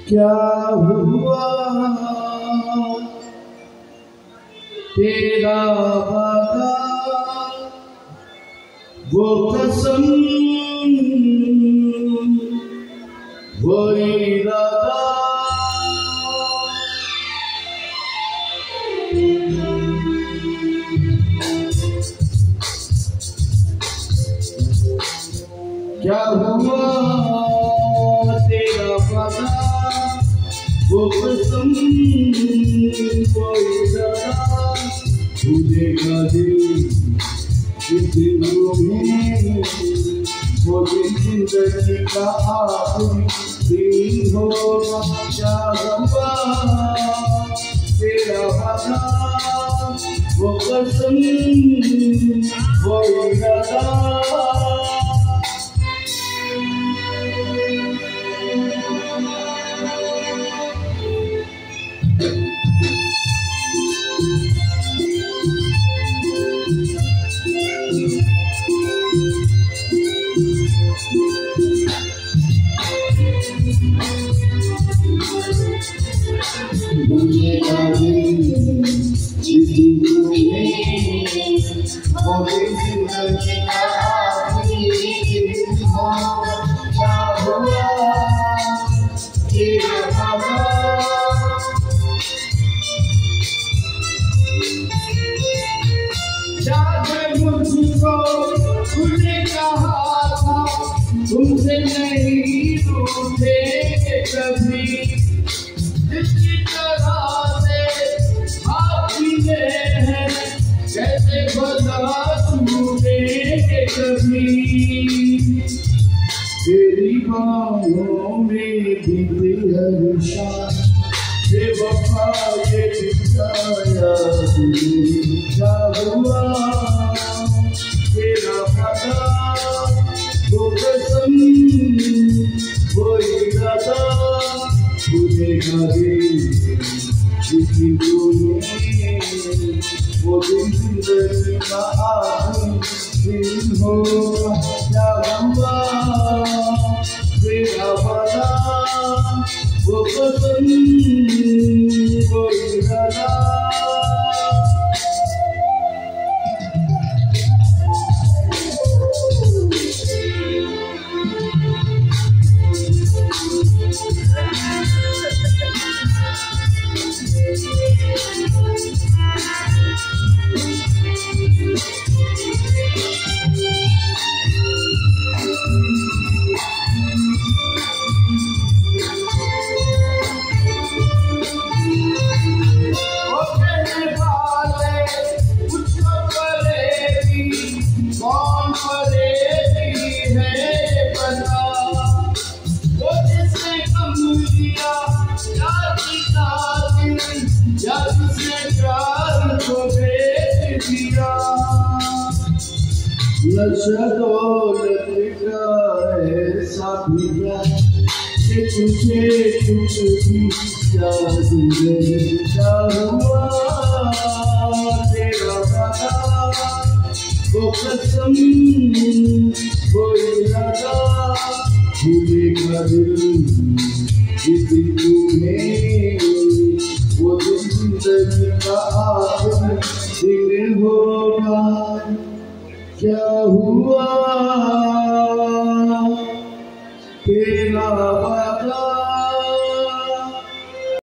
क्या हुआ तेरा वादा, वो कसम, वो इरादा, क्या हुआ तेरा वादा, वो कसम, वो इरादा, भूलेगा दिल जिस दिन में, वो दिन जिंदगी का आखिरी दिन होगा। क्या हुआ तेरा वादा, वो कसम, वो इरादा, जिस दिन तुम्हें वो दिन जिंदगी का आखिरी दिन होगा। क्या हुआ तेरा वादा, शायद मुझको तुमने कहा था, तुमसे नहीं रूठे कभी, जिसकी तरह से हाथ मिले हैं, कैसे भला छूटे कभी। तेरी बाहों में बीते हर शाम, बेवफा ये दिखाया तुझे। क्या हुआ तेरा वादा, वो कसम, वो इरादा, भूलेगा दिल जिस दिन तुम्हें, वो दिन जिंदगी का आखिरी दिन होगा। क्या हुआ तेरा वादा, वो कसम, वो इरादा, कौन परेगी है पता, वो जिसने गम लिया या जीता दिल, या जिसने प्यार को बेच दिया। नशा दौलत का ऐसा पिया कि तुझे कुछ भी याद नहीं। क्या हुआ तेरा वादा, वो कसम, वो इरादा, भूलेगा दिल जिस दिन तुम्हें, वो दिन जिंदगी का आखिरी दिन होगा। क्या हुआ